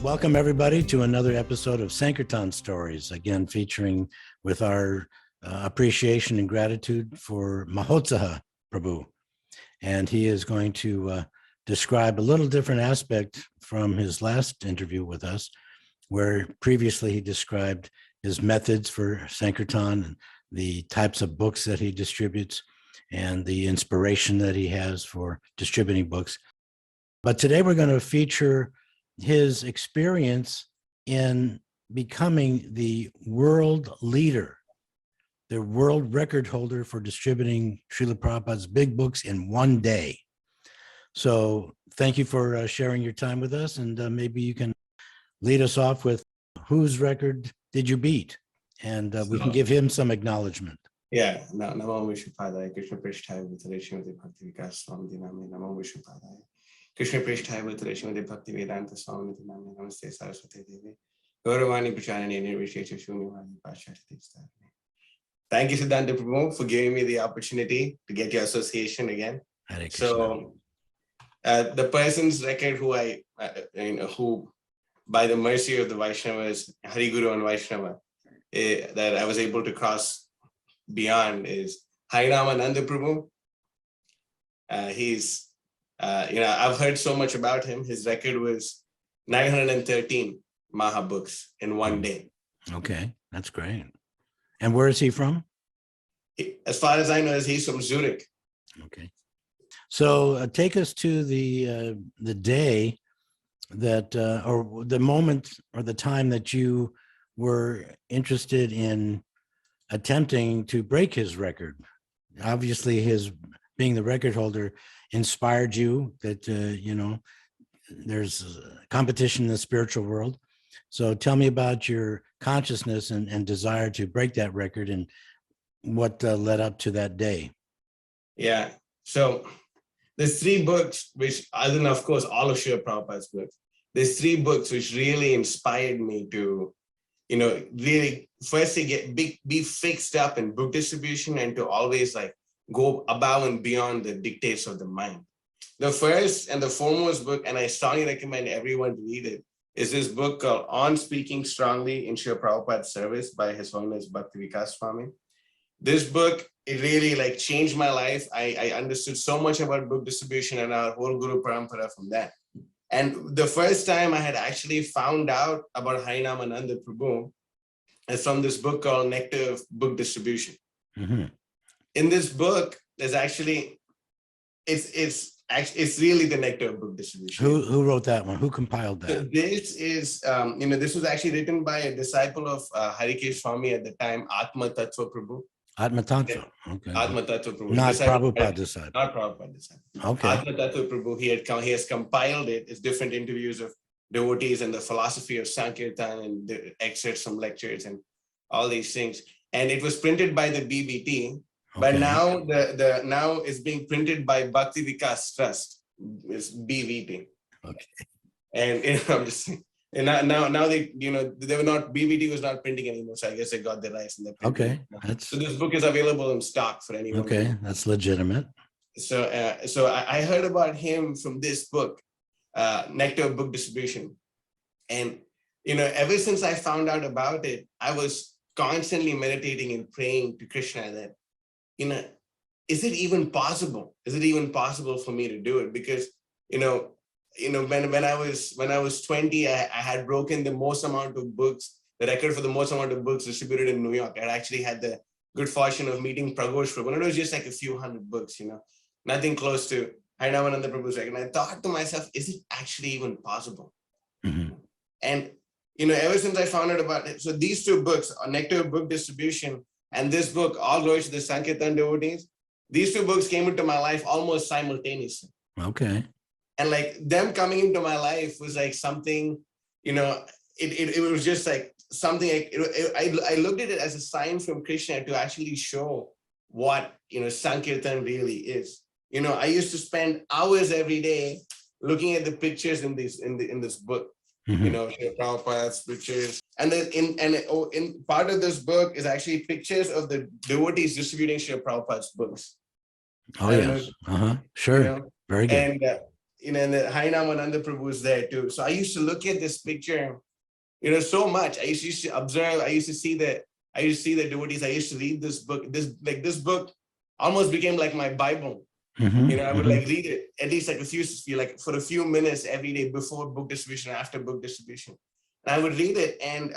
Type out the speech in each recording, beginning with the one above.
Welcome everybody to another episode of Sankirtan Stories, again featuring with our appreciation and gratitude for Mahotsaha Prabhu. And he is going to describe a little different aspect from his last interview with us, where previously he described his methods for Sankirtan and the types of books that he distributes and the inspiration that he has for distributing books. But today we're going to feature his experience in becoming the world leader, the world record holder for distributing Srila Prabhupada's big books in one day. So thank you for sharing your time with us, and maybe you can lead us off with whose record did you beat? And we can give him some acknowledgement. Yeah, Namo Vishnupadaya, Krishna Prishthaya Vitale Srimati Bhakti Vikas Swami Name, Namo Vishnupadaya, Krishna Prishthaya Vitale Srimati Bhakti Vedanta Swami Name, Namaste Saraswati Devi, Gauravani Pracharani Nirvishecha Shunivani Pashati. Thank you, Siddhanta Prabhu, for giving me the opportunity to get your association again. So, the person's record who, by the mercy of the Vaishnavas, Hari Guru and Vaishnava, that I was able to cross beyond is Harinama Prabhu. He's, I've heard so much about him. His record was 913 Maha books in one day. Okay, that's great. And where is he from? As far as I know, he's from Zurich. Okay. So take us to the day that, or the moment or the time that you were interested in attempting to break his record. Obviously, his being the record holder inspired you that, there's competition in the spiritual world. So tell me about your consciousness and desire to break that record and what led up to that day. Yeah. So there's three books, which, other than, of course, all of Srila Prabhupada's books, there's three books which really inspired me to, really firstly be fixed up in book distribution and to always go above and beyond the dictates of the mind. The first and the foremost book, and I strongly recommend everyone to read it, is this book called On Speaking Strongly in Srila Prabhupada's Service by His Holiness Bhakti Vikas Swami. This book, it really changed my life. I understood so much about book distribution and our whole Guru Parampara from that. And the first time I had actually found out about Harinamananda Prabhu is from this book called Nectar of Book Distribution. Mm-hmm. In this book, there's actually, it's really the Nectar of Book Distribution. Who wrote that one? Who compiled that? So this is, this was actually written by a disciple of Harikesh Swami at the time, Atma Tattva Prabhu. Atma Tattva, okay. Atma Tattva Prabhu. Not Prabhupada disciple. Not Prabhupada disciple. Okay. Atma Tattva Prabhu, he has compiled it. It's different interviews of devotees and the philosophy of Sankirtan and the excerpts from lectures and all these things. And it was printed by the BBT, but now now it's being printed by Bhakti Vikas Trust. It's BVT. Okay. And I'm just saying. And now they, they were not, BBT was not printing anymore. So I guess they got the rights and they're printing. Okay. So this book is available in stock for anyone. Okay, that's legitimate. So I heard about him from this book, Nectar of Book Distribution. And, ever since I found out about it, I was constantly meditating and praying to Krishna that, is it even possible? Is it even possible for me to do it? Because, when I was 20, I had broken the most amount of books, the record for the most amount of books distributed in New York. I actually had the good fortune of meeting Pragosh Prabhu, and it was just a few hundred books, nothing close to Harinamananda Prabhu's record. And I thought to myself, is it actually even possible? Mm-hmm. And, ever since I found out about it, so these two books, Nectar of Book Distribution and this book, All Glory to the Sankirtan Devotees, these two books came into my life almost simultaneously. Okay. And them coming into my life was something, it was just something, I looked at it as a sign from Krishna to actually show what, Sankirtan really is. I used to spend hours every day looking at the pictures in this book, Mm-hmm. Prabhupada's pictures. And then in part of this book is actually pictures of the devotees distributing Srila Prabhupada's books. Oh, yes. Sure. Very good. And, and the Hainamananda Prabhu is there too. So I used to look at this picture, so much. I used to observe. I used to see the devotees. I used to read this book. This book almost became like my Bible. I would like read it at least like for a few minutes every day before book distribution, after book distribution. And I would read it, and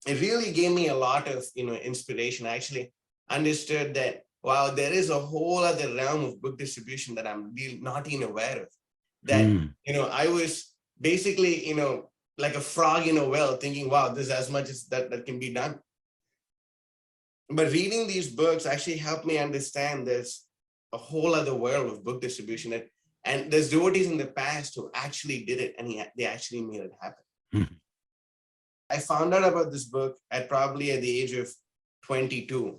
it really gave me a lot of inspiration. I actually understood that, wow, there is a whole other realm of book distribution that I'm really not even aware of. That I was basically like a frog in a well, thinking, wow, there's as much as that can be done. But reading these books actually helped me understand there's a whole other world of book distribution, and there's devotees in the past who actually did it, and they actually made it happen. I found out about this book at the age of 22.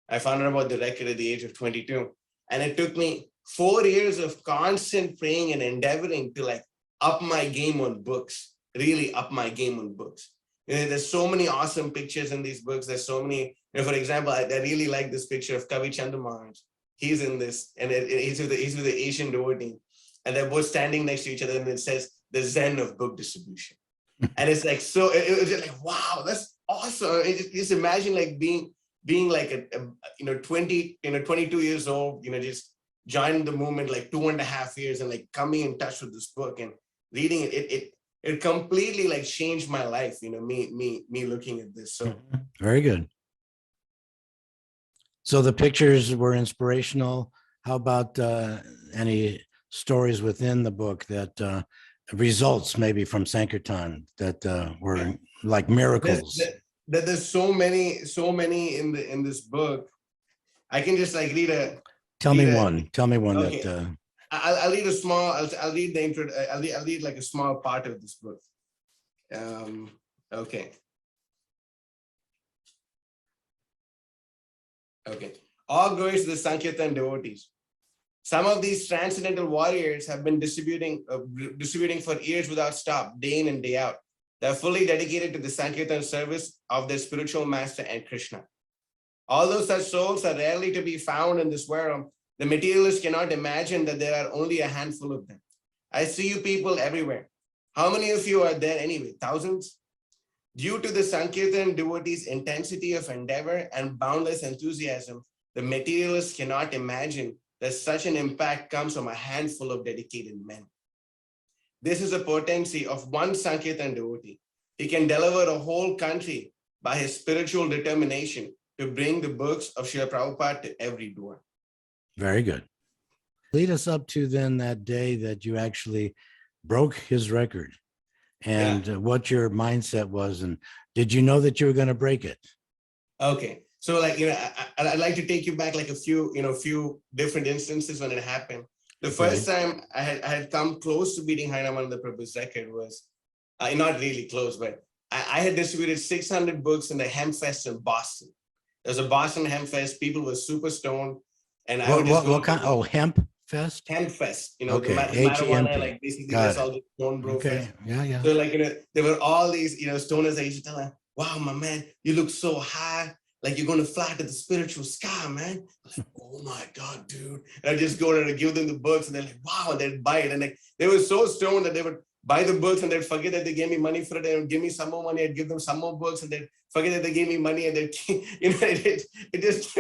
I found out about the record at the age of 22. And it took me 4 years of constant praying and endeavoring to like up my game on books, really up my game on books. There's so many awesome pictures in these books. There's so many, for example, I really like this picture of Kavi Chandamaraj. He's in this, and he's with the Asian devotee. And they're both standing next to each other, and it says, the Zen of book distribution. And it's like, so it was just like, wow, that's awesome. Just imagine like being like a 22 years old, just joining the movement like 2.5 years, and like coming in touch with this book and reading it. It completely like changed my life, me looking at this. So very good. So the pictures were inspirational. How about any stories within the book that results maybe from Sankirtan that were like miracles? There's so many in this book. I can just like read a. Tell me one okay. that. I'll read a small. I'll read the intro. I'll read like a small part of this book. Okay. Okay. All glories to the Sankirtan devotees. Some of these transcendental warriors have been distributing for years without stop, day in and day out. They are fully dedicated to the Sankirtan service of their spiritual master and Krishna. Although such souls are rarely to be found in this world, the materialists cannot imagine that there are only a handful of them. I see you people everywhere. How many of you are there anyway? Thousands? Due to the Sankirtan devotees' intensity of endeavor and boundless enthusiasm, the materialists cannot imagine that such an impact comes from a handful of dedicated men. This is a potency of one Sankirtan devotee. He can deliver a whole country by his spiritual determination to bring the books of Srila Prabhupada to every door. Very good. Lead us up to then that day that you actually broke his record, and what your mindset was, and did you know that you were going to break it? Okay. So like, I'd like to take you back like a few different instances when it happened. The first time I had come close to beating Hainamananda Prabhu's record was, not really close, but I had distributed 600 books in the Hemp Fest in Boston. There was a Boston Hemp Fest. People were super stoned. And I would just what kind? Oh, Hemp Fest? Hemp Fest, okay. The marijuana, like basically that's all the stone bro fest. Yeah. So like, there were all these, stoners. I used to tell them, wow, my man, you look so high. Like you're going to fly to the spiritual sky, man. I'm like, oh my God, dude. And I just go there and give them the books, and they're like, wow, and they'd buy it. And they were so stoned that they would buy the books and they'd forget that they gave me money for it. They would give me some more money. I'd give them some more books, and they'd forget that they gave me money. And they'd, it just,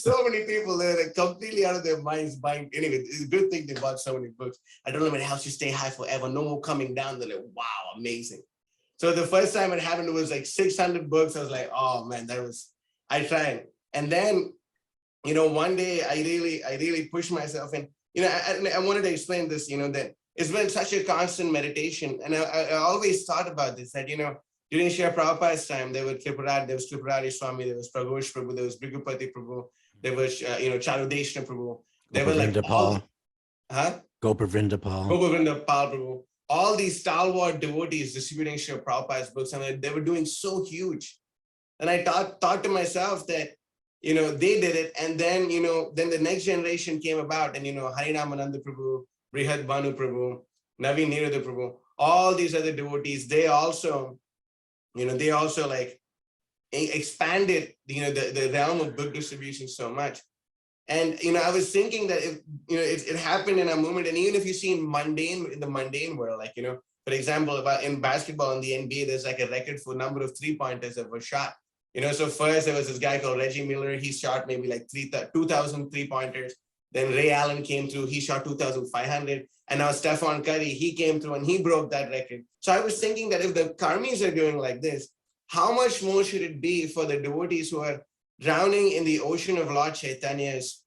so many people, they're like completely out of their minds buying. Anyway, it's a good thing they bought so many books. I don't know if it helps you stay high forever. No more coming down. They're like, wow, amazing. So the first time it happened, it was like 600 books. I was like, oh man, I tried. And then, one day I really pushed myself, and, I wanted to explain this, that it's been such a constant meditation. And I always thought about this, that, during Srila Prabhupada's time, there was Tripurari Swami, there was Praghosh Prabhu, there was Brigupati Prabhu, there was, Charudeshna Prabhu. There were like Gopavrinda Pal Prabhu. All these stalwart devotees distributing Srila Prabhupada's books, and they were doing so huge. And I thought to myself that, they did it. And then, then the next generation came about, and, Harinamananda Prabhu, Brihad Bhanu Prabhu, Naveen Nirada Prabhu, all these other devotees, they also like expanded, the realm of book distribution so much. And, I was thinking that if, it happened in a moment, and even if you see in the mundane world, like, for example, about in basketball in the NBA, there's like a record for number of 3-pointers that were shot. So first there was this guy called Reggie Miller. He shot maybe like 2,000 3-pointers. Then Ray Allen came through. He shot 2,500. And now Stephon Curry, he came through and he broke that record. So I was thinking that if the Karmis are doing like this, how much more should it be for the devotees who are drowning in the ocean of Lord Chaitanya's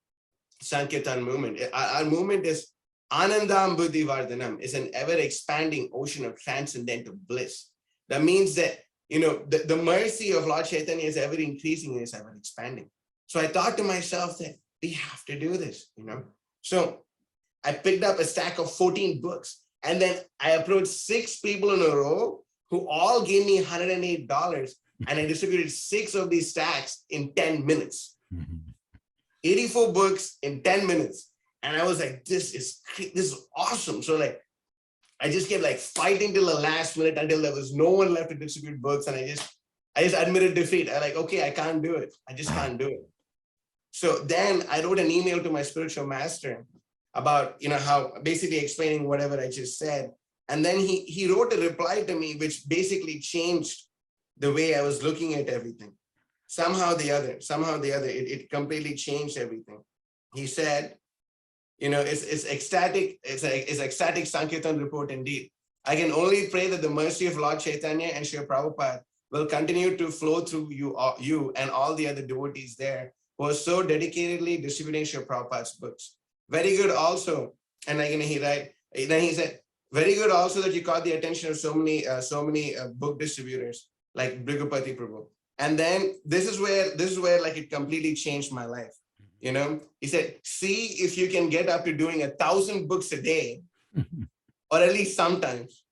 Sankirtan movement? Our movement is Anandam Buddhi Vardhanam, is an ever-expanding ocean of transcendental bliss. That means that, the mercy of Lord Chaitanya is ever increasing and is ever expanding. So I thought to myself that we have to do this, So I picked up a stack of 14 books, and then I approached 6 people in a row who all gave me $108, and I distributed 6 of these stacks in 10 minutes. 84 books in 10 minutes. And I was like, this is awesome. So like, I just kept like fighting till the last minute until there was no one left to distribute books. And I just admitted defeat. I like, okay, I can't do it. I just can't do it. So then I wrote an email to my spiritual master about, how basically explaining whatever I just said. And then he wrote a reply to me, which basically changed the way I was looking at everything. Somehow the other, it completely changed everything. He said, it's ecstatic, it's ecstatic Sankirtan report indeed. I can only pray that the mercy of Lord Chaitanya and Srila Prabhupada will continue to flow through you and all the other devotees there who are so dedicatedly distributing Srila Prabhupada's books. Very good also, and like, he said, very good also that you caught the attention of so many book distributors like Brigupati Prabhu. And then this is where like it completely changed my life. He said, see if you can get up to doing 1,000 books a day, or at least sometimes.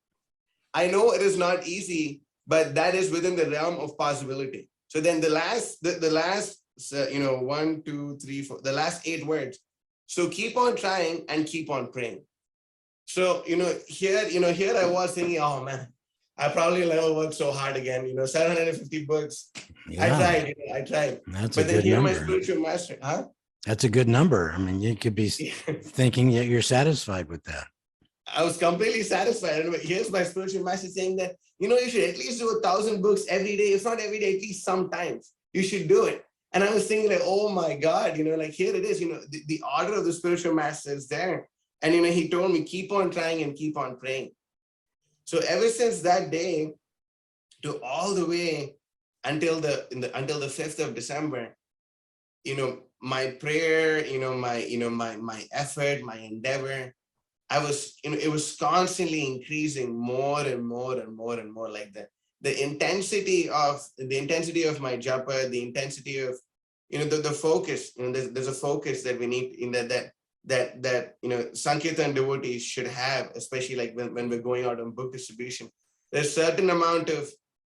I know it is not easy, but that is within the realm of possibility. So then the last 1, 2, 3, 4, the last 8 words. So keep on trying and keep on praying. So, here I was thinking, oh man, I probably never worked so hard again, 750 books. Yeah. I tried. That's but a good number. My spiritual master, huh? That's a good number. I mean, you could be thinking that you're satisfied with that. I was completely satisfied. And here's my spiritual master saying that, you should at least do 1,000 books every day. If not every day, at least sometimes. You should do it. And I was thinking like, oh my God, like here it is, the order of the spiritual master is there. And, he told me, keep on trying and keep on praying. So ever since that day to all the way until the 5th of December, my prayer, my effort, my endeavor, it was constantly increasing more and more and more and more. Like the intensity of my japa, the intensity of, the focus, there's a focus that we need in that Sankirtan devotees should have, especially like when we're going out on book distribution. There's a certain amount of,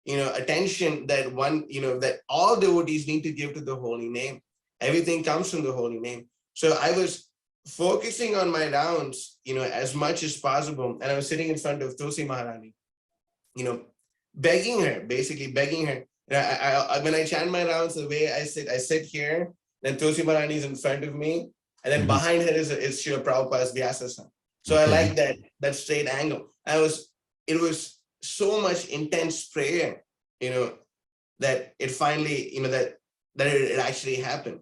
attention that that all devotees need to give to the holy name. Everything comes from the holy name. So I was focusing on my rounds, as much as possible. And I was sitting in front of Tulsi Maharani, begging her. When I chant my rounds, the way I sit here, then Tulsi Maharani is in front of me. And then behind her is Srila Prabhupada's Vyasasana. So I like that straight angle. It was so much intense prayer, that it finally, that it actually happened.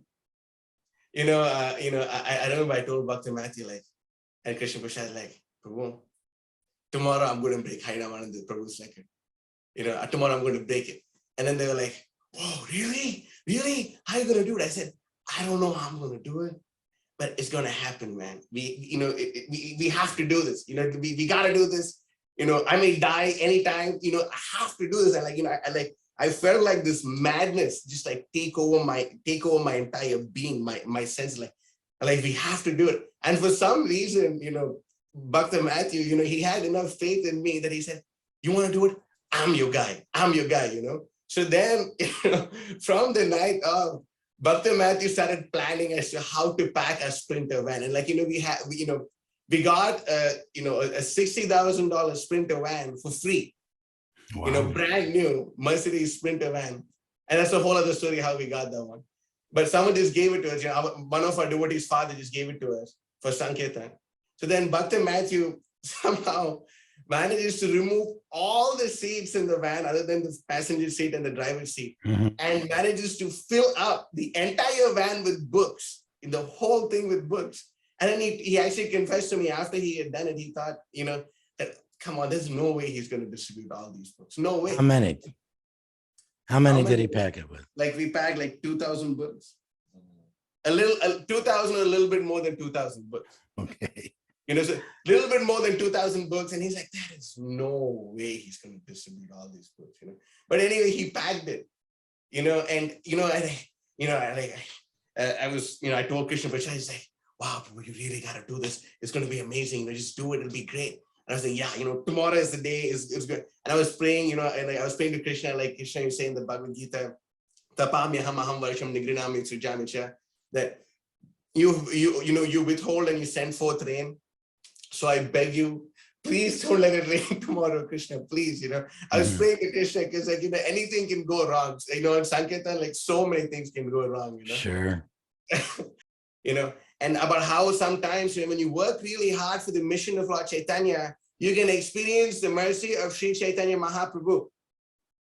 I remember I told Bhakti Matthew, like, and Krishna Prasad, like, Prabhu, tomorrow I'm going to break Hainamananda Prabhu's record. Tomorrow I'm going to break it. And then they were like, whoa, really? Really? How are you going to do it? I said, I don't know how I'm going to do it, but it's going to happen, man. We have to do this. We got to do this. I may die anytime. I have to do this. And I felt like this madness just like take over my entire being, my sense, like we have to do it. And for some reason, Bhakta Matthew, he had enough faith in me that he said, you want to do it? I'm your guy. So then, from the night of, Bhakta Matthew started planning as to how to pack a Sprinter van. And we got a $60,000 Sprinter van for free. Wow. Brand new Mercedes Sprinter van. And that's a whole other story how we got that one. but someone just gave it to us. One of our devotees' father just gave it to us for Sankirtan. So then Bhakta Matthew somehow manages to remove all the seats in the van other than the passenger seat and the driver's seat, and manages to fill up the entire van with books, the whole thing with books. And then he actually confessed to me after he had done it, he thought, that, come on, there's no way he's going to distribute all these books. No way. How many? How many did he pack it with? Like we packed like 2,000 books. 2,000 or a little bit more than 2,000 books. Okay. So a little bit more than 2,000 books. And he's like, there is no way he's going to distribute all these books, But anyway, he packed it, and, I was, I told Krishna Prasad, he's like, wow, you really got to do this. It's going to be amazing. Just do it. It'll be great. And I was like, yeah, tomorrow is the day. It's good. And I was praying, and I was praying to Krishna, like Krishna is saying in the Bhagavad Gita, tapamyaham aham varsham nigrinami sujamicha, that you withhold and you send forth rain. So I beg you, please don't let it rain tomorrow, Krishna, please, I was praying to Krishna because anything can go wrong. In Sankirtan, like so many things can go wrong, Sure. And about how sometimes when you work really hard for the mission of Lord Chaitanya, you can experience the mercy of Sri Chaitanya Mahaprabhu.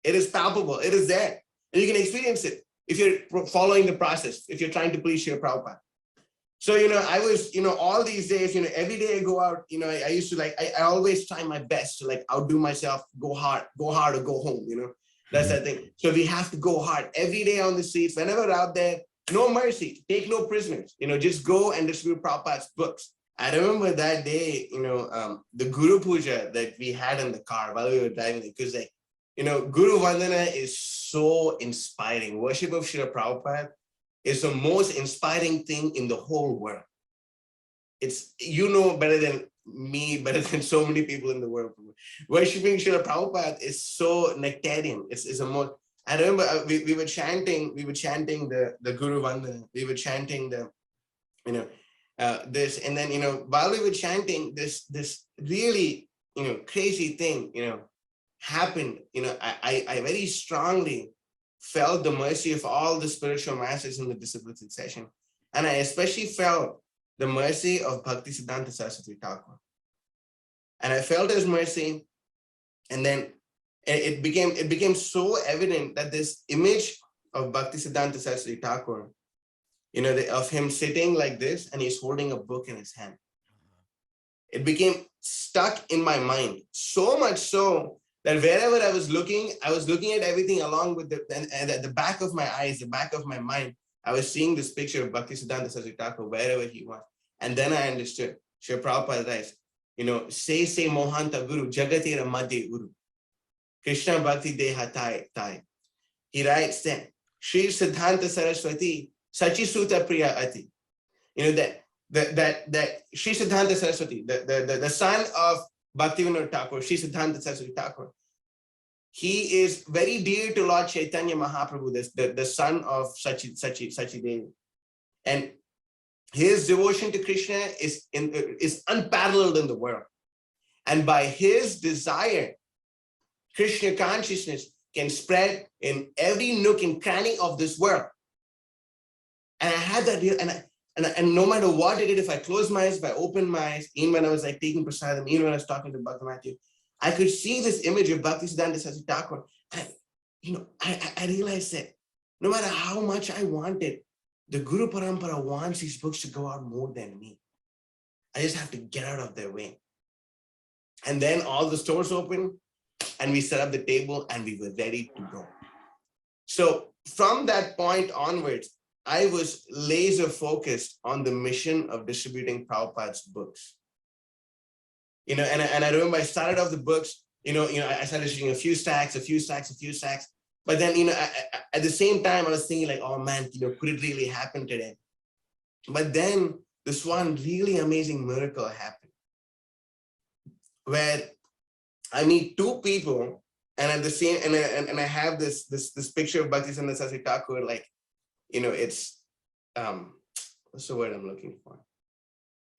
It is palpable, it is there. And you can experience it if you're following the process, if you're trying to please Srila Prabhupada. So, I was, all these days, every day I go out, I used to I always try my best to outdo myself, go hard or go home, that's that thing. So we have to go hard every day on the streets, whenever we're out there, no mercy, take no prisoners, just go and distribute Prabhupada's books. I remember that day, the Guru Puja that we had in the car while we were driving, because Guru Vandana is so inspiring. Worship of Srila Prabhupada is the most inspiring thing in the whole world. It's, better than me, better than so many people in the world. Worshipping Srila Prabhupada is so nectarian. It's a more, I remember we were chanting the Guru Vandana, we were chanting the, this, and then, while we were chanting this really, crazy thing, happened, I very strongly felt the mercy of all the spiritual masters in the disciplines session. And I especially felt the mercy of Bhaktisiddhanta Saraswati Thakur. And I felt his mercy, and then it became so evident that this image of Bhaktisiddhanta Saraswati Thakur, of him sitting like this and he's holding a book in his hand. It became stuck in my mind, so much so that wherever I was looking at everything along with and at the back of my eyes, the back of my mind, I was seeing this picture of Bhaktisiddhanta Saraswati Thakur wherever he was. And then I understood, Srila Prabhupada writes, say Mohanta Guru, Jagatira Madhya Guru, Krishna Bhakti Deha Tai. He writes then, Sri Siddhanta Saraswati, Sachi Suta Priya Ati. That Sri Siddhanta Saraswati, the son of Bhaktivinoda Thakur, Sri Siddhanta Saraswati Thakur, he is very dear to Lord Chaitanya Mahaprabhu, the son of Sachi Devi. And his devotion to Krishna is unparalleled in the world. And by his desire, Krishna consciousness can spread in every nook and cranny of this world. And I had that real, and no matter what I did, if I closed my eyes, if I opened my eyes, even when I was taking prasadam, even when I was talking to Bhakta Matthew, I could see this image of Bhaktisiddhanta Saraswati Thakur. And, I realized that no matter how much I wanted, the Guru Parampara wants these books to go out more than me. I just have to get out of their way. And then all the stores opened and we set up the table and we were ready to go. So from that point onwards, I was laser focused on the mission of distributing Prabhupada's books. And I remember I started off the books, I started reading a few stacks. But then, at the same time, I was thinking like, oh man, could it really happen today? But then this one really amazing miracle happened where I meet two people, and at the same, and I have this picture of Bhaktisiddhanta Saraswati Thakur, like, it's, what's the word I'm looking for?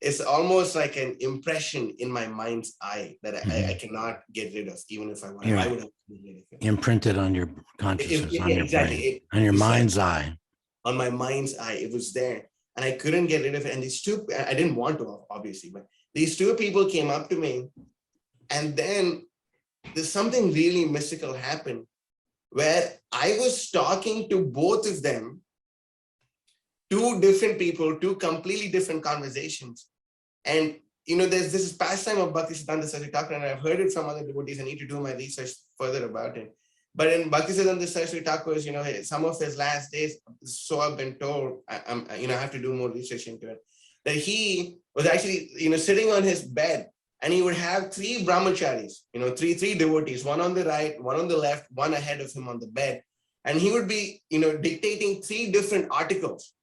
It's almost like an impression in my mind's eye that I cannot get rid of, even if I want. I would have to get rid of it. Imprinted on your consciousness, on your exactly. brain, on your mind's eye. on my mind's eye. It was there and I couldn't get rid of it. And these two, I didn't want to, obviously, but these two people came up to me, and then there's something really mystical happened where I was talking to both of them, two different people, two completely different conversations. And there's this pastime of Bhaktisiddhanta Saraswati Thakur, and I've heard it from other devotees. I need to do my research further about it. But in Bhaktisiddhanta Saraswati Thakur's, some of his last days, so I've been told, I have to do more research into it, that he was actually, sitting on his bed, and he would have three brahmacharis, three devotees, one on the right, one on the left, one ahead of him on the bed. And he would be, dictating three different articles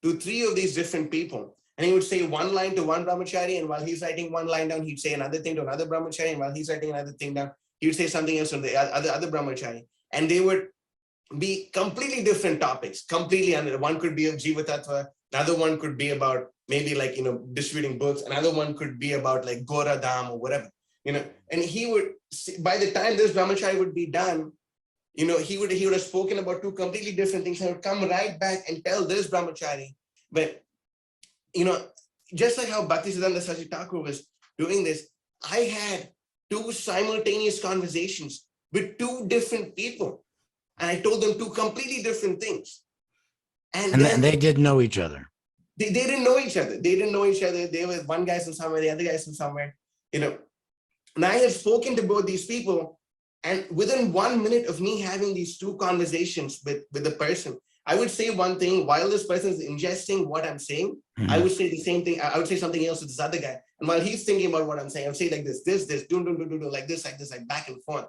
to three of these different people. And he would say one line to one brahmachari, and while he's writing one line down, he'd say another thing to another brahmachari, and while he's writing another thing down, he would say something else to the other brahmachari. And they would be completely different topics, completely. One could be of Jiva Tattva, another one could be about maybe like, distributing books, another one could be about like Gora Dham or whatever, and he would, by the time this brahmachari would be done, he would have spoken about two completely different things, and would come right back and tell this brahmachari. But just like how Bhaktisiddhanta Saraswati Thakur was doing this, I had two simultaneous conversations with two different people, and I told them two completely different things. And then they didn't know each other. They didn't know each other. They didn't know each other. They were one guy's from somewhere, the other guy's from somewhere, And I had spoken to both these people, and within 1 minute of me having these two conversations with the person, I would say one thing while this person is ingesting what I'm saying. I would say the same thing. I would say something else to this other guy. And while he's thinking about what I'm saying, I would say like this, do, like this, like back and forth.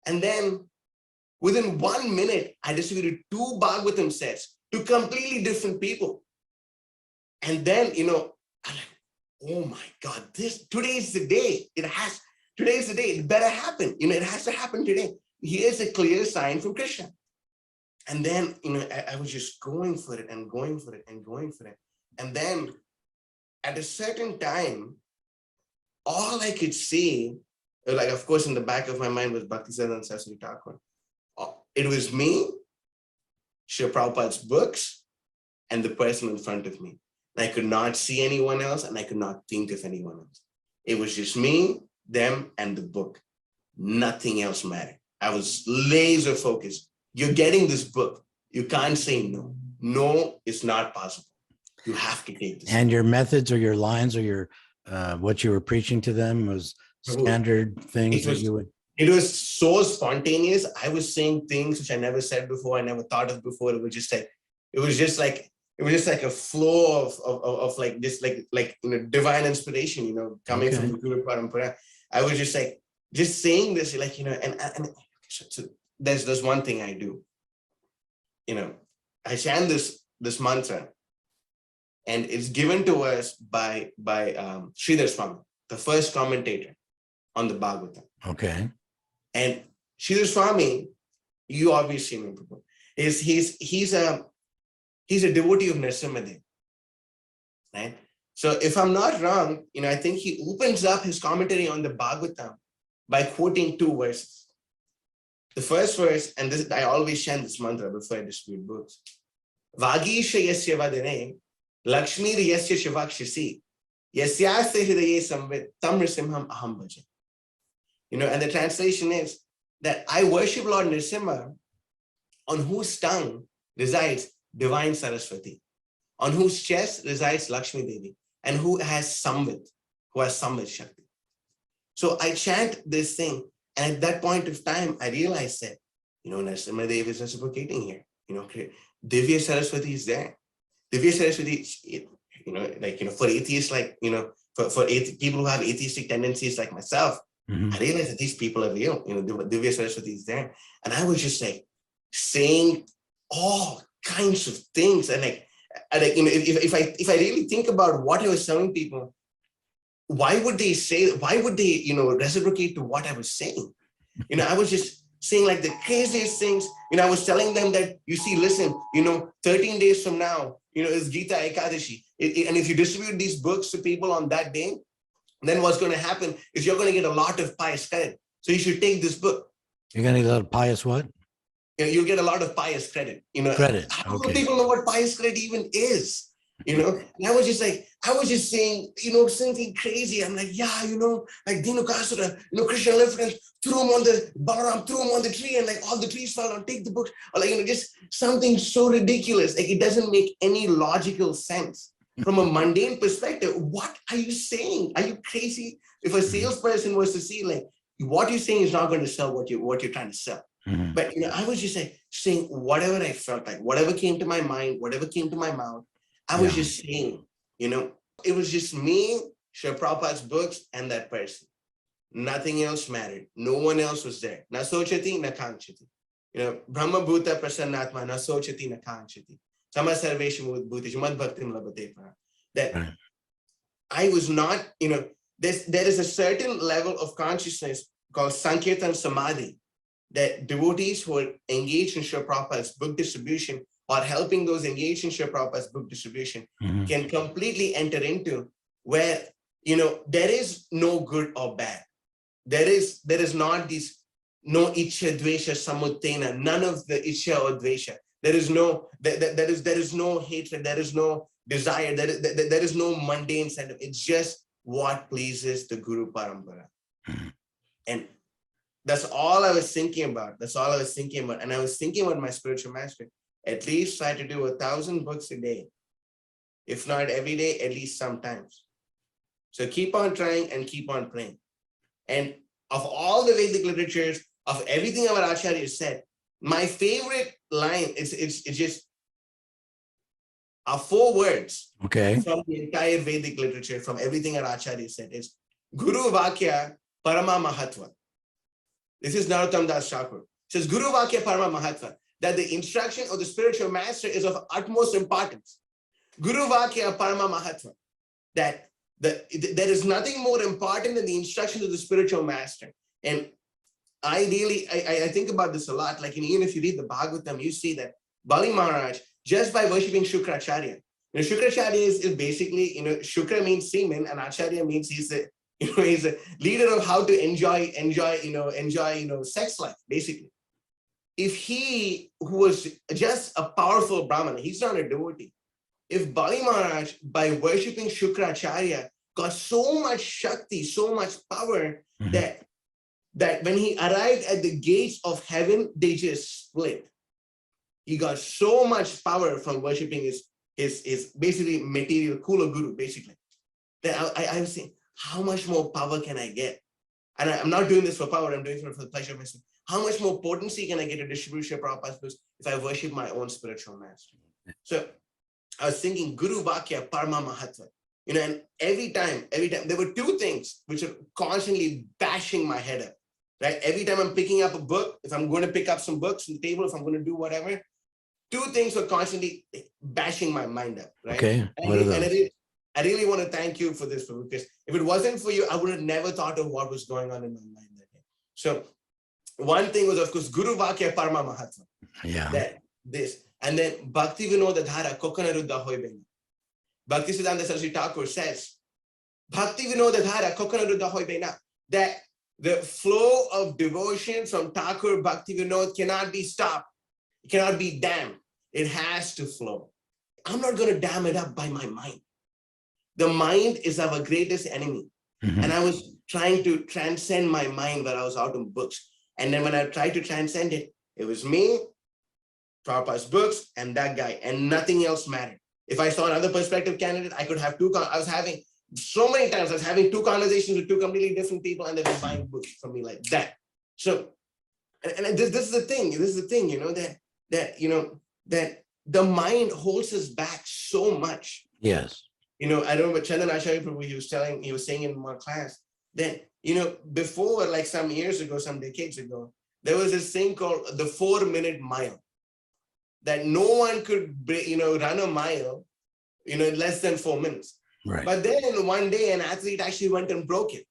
And then within 1 minute, I distributed two Bhagavatam sets to completely different people. And then, I'm like, oh my God, today's the day. Today's the day. It better happen. It has to happen today. Here's a clear sign from Krishna. And then, I was just going for it and going for it and going for it. And then at a certain time, all I could see, like, of course, in the back of my mind was Bhaktisiddhanta Saraswati Thakur. It was me, Srila Prabhupada's books, and the person in front of me. I could not see anyone else, and I could not think of anyone else. It was just me, them, and the book. Nothing else mattered. I was laser focused. You're getting this book. You can't say no. No, it's not possible. You have to take this. And your methods or your lines or your what you were preaching to them was standard things that you would. It was so spontaneous. I was saying things which I never said before. I never thought of before. It was just like a flow of like this, like divine inspiration, coming from the Guru Parampara. I was just like, just saying this, like, and so there's one thing I do, I chant this mantra, and it's given to us by Sridhar Swami, the first commentator on the Bhagavatam. Okay. And Sridhar Swami, you obviously know, he's a devotee of Nrsimhadev, right? So if I'm not wrong, I think he opens up his commentary on the Bhagavatam by quoting two verses. The first verse, and this, I always chant this mantra before I distribute books. Vagisha yasya vadane, Lakshmi yasya shivakshisi, yasyasya hridaye samvit, tam nrisimham aham bhaje. And the translation is that I worship Lord Nrsimha, on whose tongue resides divine Saraswati, on whose chest resides Lakshmi Devi, and who has Samvit Shakti. So I chant this thing, and at that point of time, I realized that, Nrsimha Devi is reciprocating here. Divya Saraswati is there. Divya Saraswati, for atheists, like, for people who have atheistic tendencies like myself, I realized that these people are real. Divya Saraswati is there. And I was just like saying all kinds of things. And if I really think about what I was telling people, why would they reciprocate to what I was saying? I was just saying like the craziest things. I was telling them that, listen, 13 days from now, is Gita Ekadashi. And if you distribute these books to people on that day, then what's going to happen is you're going to get a lot of pious credit. So you should take this book. You're going to get a lot of pious what? you'll get a lot of pious credit. Credit. How do Okay. people know what pious credit even is? And I was just saying, something crazy. I'm like, yeah, like Dinu Kasura, Krishna lifted and Balaram threw him on the tree, and like all the trees fell down, take the book, or like, just something so ridiculous. Like it doesn't make any logical sense. From a mundane perspective, what are you saying? Are you crazy? If a salesperson was to see, like, what you're saying is not going to sell what you're trying to sell. Mm-hmm. But I was just saying whatever I felt like, whatever came to my mind, whatever came to my mouth, I was just saying, it was just me, Srila Prabhupada's books, and that person. Nothing else mattered. No one else was there. Na sochati, na kanchati. Brahma bhuta prasannatma, na sochati, na kanchati. Sama sarvesham udbhuti, mad bhaktim labate para. That I was not, there is a certain level of consciousness called Sankirtan Samadhi that devotees who are engaged in Srila Prabhupada's book distribution or helping those engaged in Srila Prabhupada's book distribution can completely enter into, where, there is no good or bad. There is not this, no Ichha, Dvesha, Samuttena, none of the Ichha or Dvesha. There is no, there is no hatred, there is no desire, there is no mundane sentiment. It's just what pleases the Guru Parampara. And that's all I was thinking about. And I was thinking about my spiritual master. At least try to do 1,000 books a day. If not every day, at least sometimes. So keep on trying and keep on praying. And of all the Vedic literatures, of everything our Acharya said, my favorite line is just 4 words from the entire Vedic literature, from everything our Acharya said, is Guru Vakya Parama Mahatva. This is Narottam Das Thakur. It says Guru Vakya Parama Mahatva, that the instruction of the spiritual master is of utmost importance. Guru Vakya Parama Mahatva, that there is nothing more important than the instructions of the spiritual master. And I think about this a lot. Like, even if you read the Bhagavatam, you see that Bali Maharaj, just by worshipping Shukracharya, Shukracharya is basically, Shukra means semen, and Acharya means he's a leader of how to enjoy sex life, basically. If he, who was just a powerful Brahmana, he's not a devotee. If Bali Maharaj, by worshipping Shukracharya, got so much Shakti, so much power, that when he arrived at the gates of heaven, they just split. He got so much power from worshipping his basically material Kula Guru, basically. That I was saying, how much more power can I get? And I'm not doing this for power, I'm doing it for the pleasure of myself. How much more potency can I get to distribute Srila Prabhupada's books if I worship my own spiritual master? So I was thinking Guru Vakya Parama Mahatva. And every time, there were 2 things which are constantly bashing my head up. Right? Every time I'm picking up a book, if I'm going to pick up some books on the table, if I'm going to do whatever, 2 things were constantly bashing my mind up. Right? Okay. I really want to thank you for this, because if it wasn't for you, I would have never thought of what was going on in my mind that day. So one thing was, of course, Guru Vakya Parama Mahatma. Yeah. That this. And then Bhakti Vinoda Dhara Kokanaruddha Hoibena. Bhakti Siddhanta Saraswati Thakur says, Bhakti Vinoda Dhara Kokanaruddha Hoibena, that the flow of devotion from Thakur Bhakti Vinod cannot be stopped. It cannot be dammed. It has to flow. I'm not going to dam it up by my mind. The mind is our greatest enemy. And I was trying to transcend my mind when I was out in books. And then when I tried to transcend it, it was me, Prabhupada's books, and that guy, and nothing else mattered. If I saw another perspective candidate, I could have 2. I was having so many times, I was having 2 conversations with 2 completely different people, and they were buying books from me like that. So, and this is the thing, that the mind holds us back so much. Yes. I remember Chandan Acharya Prabhu, he was saying in my class that, before, like some years ago, some decades ago, there was this thing called the 4-minute mile, that no one could, run a mile, in less than 4 minutes. Right. But then one day an athlete actually went and broke it.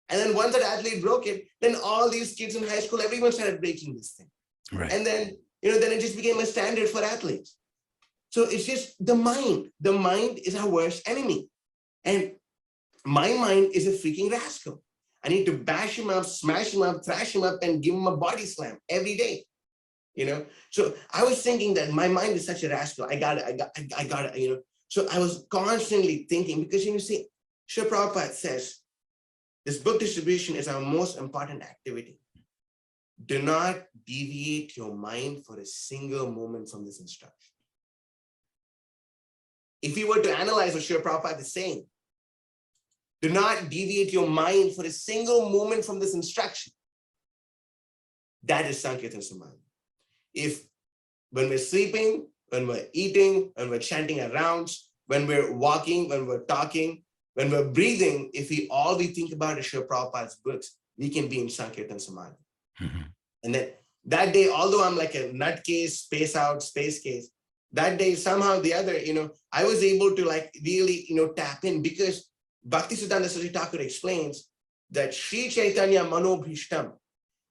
And then once that athlete broke it, then all these kids in high school, everyone started breaking this thing. Right. And then, then it just became a standard for athletes. So it's just the mind. The mind is our worst enemy. And my mind is a freaking rascal. I need to bash him up, smash him up, thrash him up, and give him a body slam every day. So I was thinking that my mind is such a rascal. I got it. So I was constantly thinking, because you see, Srila Prabhupada says, this book distribution is our most important activity. Do not deviate your mind for a single moment from this instruction. If you were to analyze what Srila Prabhupada is saying, do not deviate your mind for a single moment from this instruction. That is Sankirtan Samadhi. If when we're sleeping, when we're eating, when we're chanting our rounds, when we're walking, when we're talking, when we're breathing, if all we think about is Srila Prabhupada's books, we can be in Sankirtan Samadhi. And then that day, although I'm like a nutcase, space out, space case, that day, somehow or the other, I was able to like really, tap in, because Bhaktisiddhanta Saraswati Thakur explains that Sri Chaitanya Manobhishtam,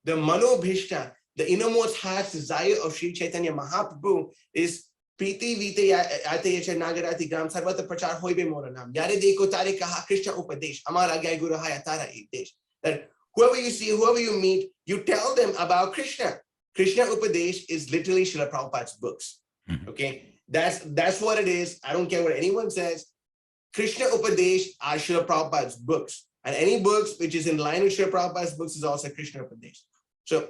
the Manobhishta, the innermost heart's desire of Sri Chaitanya Mahaprabhu is Priti Vite Atayacha Nagarati Gram Sarvata Prachar Hoibe Moranam. Yare Deko Tare Kaha Krishna Upadesh, Amara Gai Guru Hayatara Itesh. That whoever you see, whoever you meet, you tell them about Krishna. Krishna Upadesh is literally Srila Prabhupada's books. Okay, that's what it is. I don't care what anyone says. Krishna Upadesh are Srila Prabhupada's books. And any books which is in line with Srila Prabhupada's books is also Krishna Upadesh. So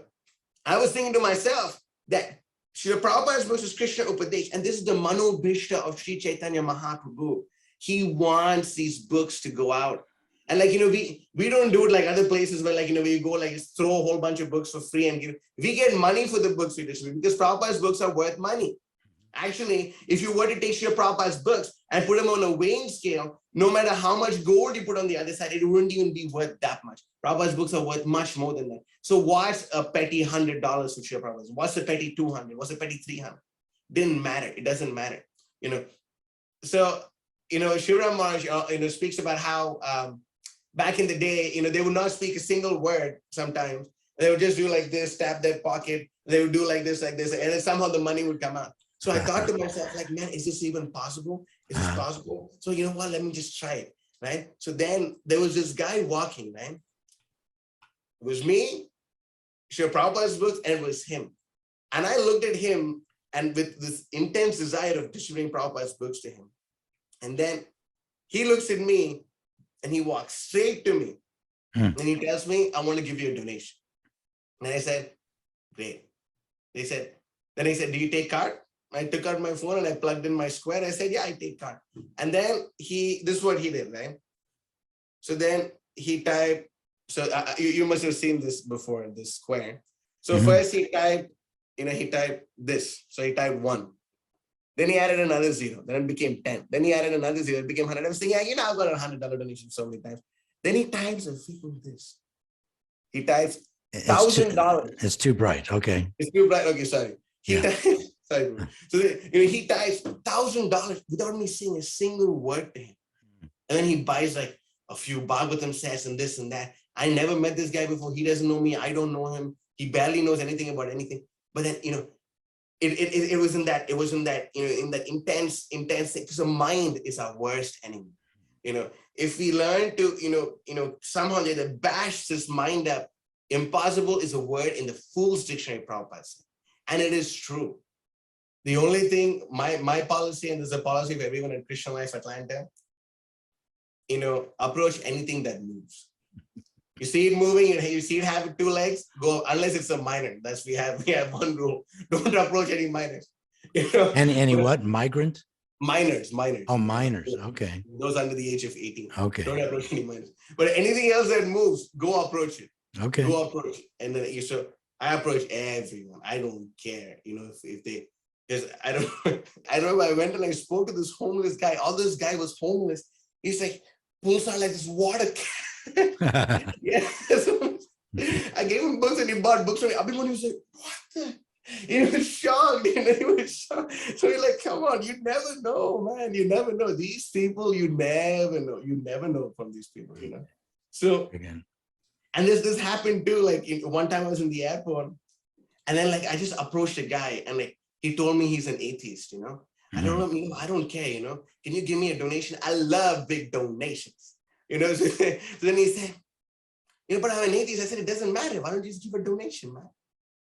I was thinking to myself that Srila Prabhupada's books is Krishna Upadesh, and this is the Manobhishta of Sri Chaitanya Mahaprabhu. He wants these books to go out. And like, we don't do it like other places where like, we go like throw a whole bunch of books for free and give. We get money for the books we distribute because Prabhupada's books are worth money. Actually, if you were to take Srila Prabhupada's books and put them on a weighing scale, no matter how much gold you put on the other side, it wouldn't even be worth that much. Prabhupada's books are worth much more than that. So what's a petty $100 for Srila Prabhupada's? What's a petty $200? What's a petty $300? Didn't matter. It doesn't matter. So, Shivram Maharaj, speaks about how back in the day, they would not speak a single word sometimes. They would just do like this, tap their pocket. They would do like this, and then somehow the money would come out. So I thought to myself, like, man, is this even possible? Is this possible? So you know what? Let me just try it, right? So then there was this guy walking, right? It was me, Srila Prabhupada's books, and it was him. And I looked at him and with this intense desire of distributing Prabhupada's books to him. And then he looks at me and he walks straight to me. And he tells me, I want to give you a donation. And I said, great. Then he said, do you take card? I took out my phone and I plugged in my Square. I said, yeah, I take card. And then this is what he did, right? So then he typed, so you must have seen this before, this Square. So first he typed, he typed this. So he typed 1. Then he added another 0. Then it became 10. Then he added another 0. It became 100. I was thinking, yeah, I've got a $100 donation so many times. Then he types a freaking this. He types $1,000. It's too bright. Okay. It's too bright. Okay, sorry. Sorry. So he types $1,000 without me saying a single word to him. And then he buys like a few Bhagavatam sets and this and that. I never met this guy before. He doesn't know me. I don't know him. He barely knows anything about anything. But then, it was in that, in that intense thing, because the mind is our worst enemy. If we learn to, somehow bash this mind up, impossible is a word in the Fool's Dictionary, Prabhupada said. And it is true. The only thing, my policy, and this is a policy of everyone in Christian Life Atlanta, approach anything that moves. You see it moving, you see it having 2 legs, go, unless it's a minor. We have one rule. Don't approach any minors. Any what? Migrant? Minors. Oh, minors. Okay. Those under the age of 18. Okay. Don't approach any minors. But anything else that moves, go approach it. Okay. Go approach it. And then so I approach everyone. I don't care, if they, because I remember I went and I spoke to this homeless guy. All this guy was homeless. He's like, pulls out like this water can. Yeah. So I gave him books and he bought books. And Abhiman was like, what the? He was shocked. He was shocked. So he's like, come on, you never know, man. You never know. These people, you never know. You never know from these people, So, again. And this happened too. Like one time I was in the airport and then like I just approached a guy and like he told me he's an atheist, I don't know, I don't care, can you give me a donation? I love big donations, So then he said, but I'm an atheist. I said, it doesn't matter. Why don't you just give a donation, man?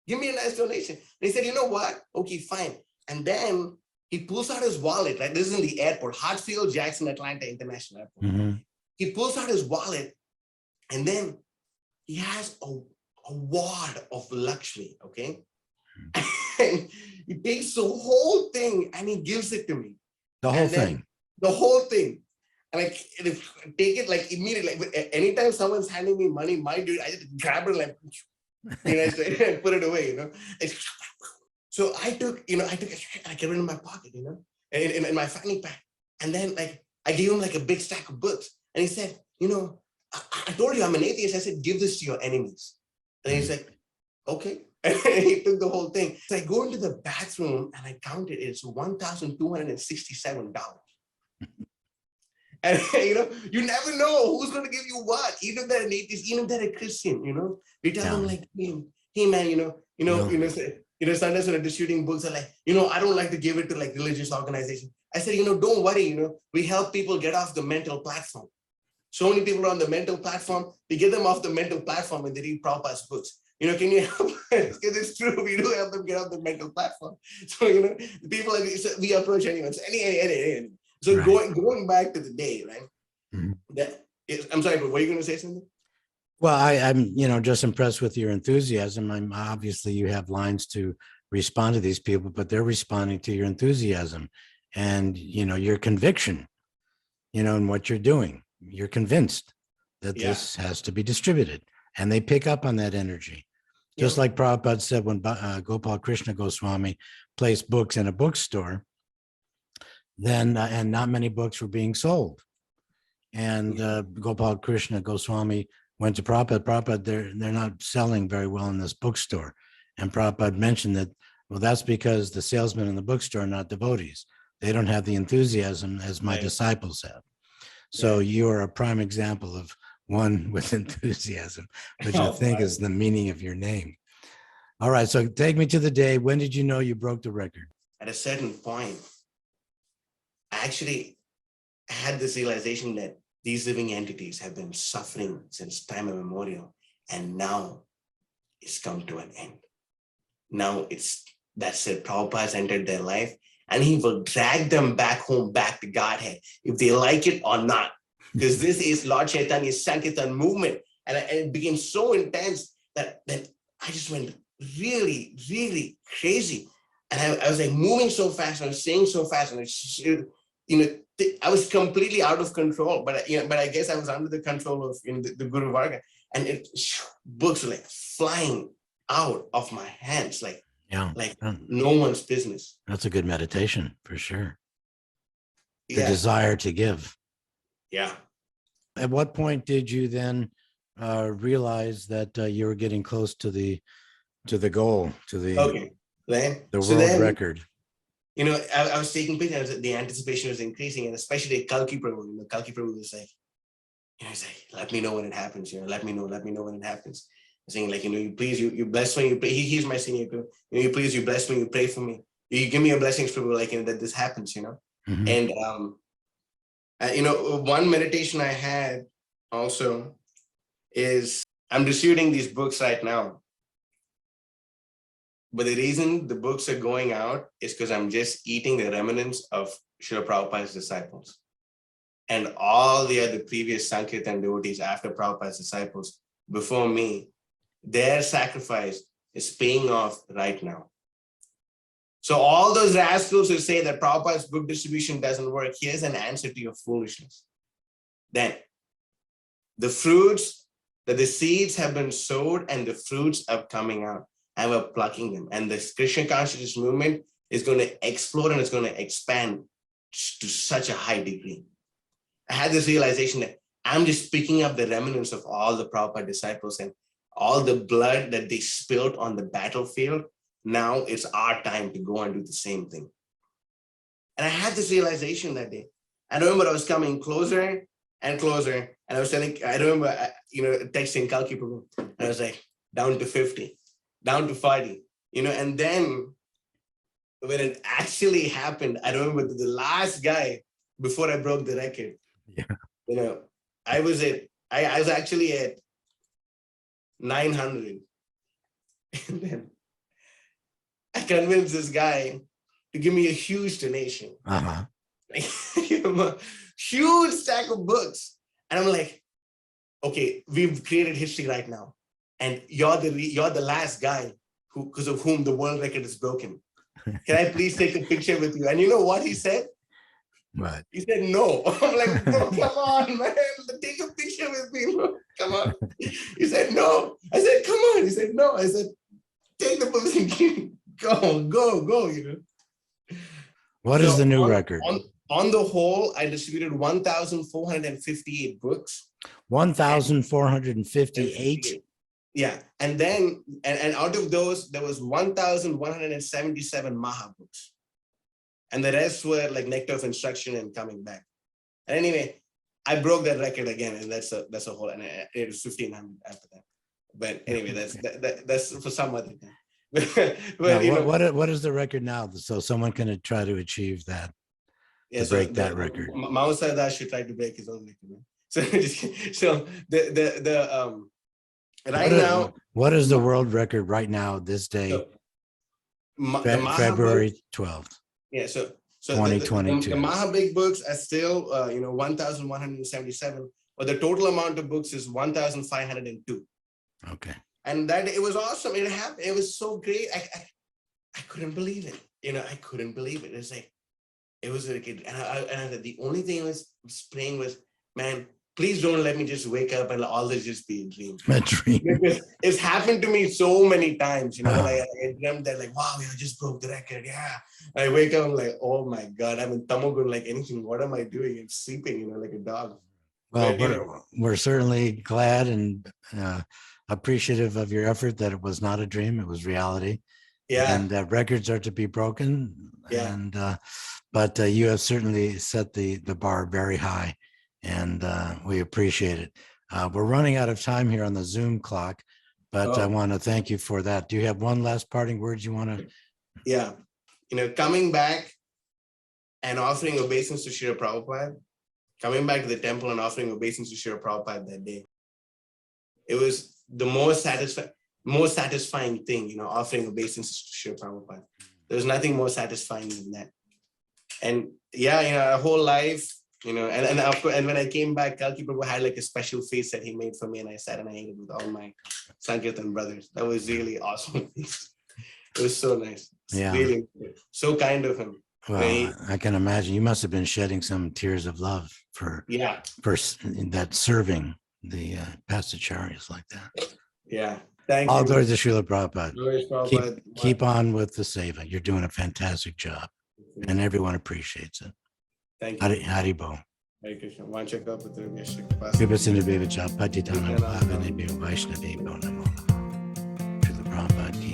Give me a nice donation. And he said, you know what? Okay, fine. And then he pulls out his wallet, right? This is in the airport, Hartsfield Jackson Atlanta International Airport. Mhm. He pulls out his wallet, and then he has a wad of luxury, okay? And he takes the whole thing and he gives it to me. The whole And then thing. the whole thing. And I take it like immediately. Like anytime someone's handing me money, my dude, I just grab it like, and put it away, So I took it, I kept it in my pocket, in my fanny pack. And then like I gave him like a big stack of books. And he said, I told you I'm an atheist. I said, give this to your enemies. And he's like, okay. And he took the whole thing. So I go into the bathroom and I counted, it's $1,267. And you never know who's going to give you what, even if they're an atheist, even if they're a Christian, We tell them like, hey man, sometimes when I'm distributing books, I'm like, I don't like to give it to like religious organizations. I said, don't worry, we help people get off the mental platform. So many people are on the mental platform, we get them off the mental platform and they read Prabhupada's books. Can you help? Because it's true, we do help them get off the mental platform. So, the people we approach anyone. So, anyway. So right. going back to the day, right? Mm-hmm. I'm sorry, but were you going to say something? Well, I'm, just impressed with your enthusiasm. I'm obviously you have lines to respond to these people, but they're responding to your enthusiasm and, your conviction, in what you're doing. You're convinced that this has to be distributed, and they pick up on that energy. Just like Prabhupada said, when Gopal Krishna Goswami placed books in a bookstore, then and not many books were being sold. And Gopal Krishna Goswami went to Prabhupada. Prabhupada, they're not selling very well in this bookstore. And Prabhupada mentioned that, well, that's because the salesmen in the bookstore are not devotees. They don't have the enthusiasm as my disciples have. So you're a prime example of one with enthusiasm, which I think is the meaning of your name. All right, so take me to the day. When did you know you broke the record? At a certain point, I actually had this realization that these living entities have been suffering since time immemorial, and now it's come to an end. Now that's it. Prabhupada's entered their life, and he will drag them back home, back to Godhead, if they like it or not. Because this is Lord Chaitanya's Sankirtan movement. And it became so intense that I just went really, really crazy. And I was like moving so fast, and I was saying so fast, and I was completely out of control. But I guess I was under the control of the Guru Varga, and books were like flying out of my hands, like no one's business. That's a good meditation for sure. The desire to give. Yeah. At what point did you then realize that you were getting close to the goal, to the world record? I was taking pictures. The anticipation was increasing, and especially Kalki Prabhu. Kalki Prabhu was like, he's like, let me know when it happens. Let me know when it happens. Saying like, you please, you bless me, you pray. He's my senior. You please, you bless me, you pray for me. You give me your blessings, Prabhu, like that this happens. Mm-hmm. And one meditation I had also is I'm distributing these books right now. But the reason the books are going out is because I'm just eating the remnants of Srila Prabhupada's disciples. And all the other previous Sankirtan devotees after Prabhupada's disciples before me, their sacrifice is paying off right now. So all those rascals who say that Prabhupada's book distribution doesn't work, here's an answer to your foolishness. Then the fruits, that the seeds have been sowed and the fruits are coming out, and we're plucking them. And the Krishna consciousness movement is going to explode and it's going to expand to such a high degree. I had this realization that I'm just picking up the remnants of all the Prabhupada disciples and all the blood that they spilled on the battlefield. Now it's our time to go and do the same thing. And I had this realization that day. I remember I was coming closer and closer. And I was I remember, texting Kalki Prabhu. And I was like, down to 50, down to 40, and then when it actually happened, I remember the last guy before I broke the record. Yeah. I was actually at 900. And then convinced this guy to give me a huge donation. Uh-huh. A huge stack of books. And I'm like, okay, we've created history right now. And you're the last guy because of whom the world record is broken. Can I please take a picture with you? And you know what he said? What? He said no. I'm like, bro, come on, man. Take a picture with me, bro. Come on. He said no. I said, come on. He said no. I said, take the books and go, you know. What is the new record? On the whole, I distributed 1,458 books. 1,458? Yeah. And then, and out of those, there was 1,177 Maha books. And the rest were like Nectar of Instruction and Coming Back. And anyway, I broke that record again, and that's a whole, and it was 1,500 after that. But anyway, that's for some other time. But now, what is the record now? So someone can try to achieve that, to break that record. Mahotsaha should try to break his own record. So right now, what is the world record right now? This day, February 12th. Yeah, so 2022. The Maha Big books are still 1,177, but the total amount of books is 1,502. Okay. And that it was awesome. It happened. It was so great. I couldn't believe it. I couldn't believe it. It's like it was like, and the only thing I was praying was, man, please don't let me just wake up and all this just be a dream. A dream. Because it's happened to me so many times, like I dreamt that like, wow, I just broke the record. Yeah. I wake up, I'm like, oh my God, I'm in Tamagun like anything. What am I doing? I'm sleeping, like a dog. Well, we're certainly glad and appreciative of your effort that it was not a dream, it was reality. Yeah. And that records are to be broken. Yeah. And but you have certainly set the bar very high, and we appreciate it. We're running out of time here on the Zoom clock, but I want to thank you for that. Do you have one last parting words you want to? Yeah. Coming back and offering obeisance to Srila Prabhupada, coming back to the temple and offering obeisance to Srila Prabhupada that day, it was the most satisfying thing, offering obeisance to Srila Prabhupada. There was nothing more satisfying than that. And yeah, a whole life, and of course, and when I came back, Kalki Prabhu had like a special feast that he made for me, and I sat and I ate it with all my Sankirtan brothers. That was really awesome. It was so nice. Yeah. Really so kind of him. Well, I can imagine you must have been shedding some tears of love for that serving the pastacharyas like that. Yeah. Thank you. All glory to Srila Prabhupada. Prabhupada. Keep on with the seva. You're doing a fantastic job, and everyone appreciates it. Thank you. Haribo. Hare Krishna. Vancha kalpatarubhyascha Srila Prabhupada ki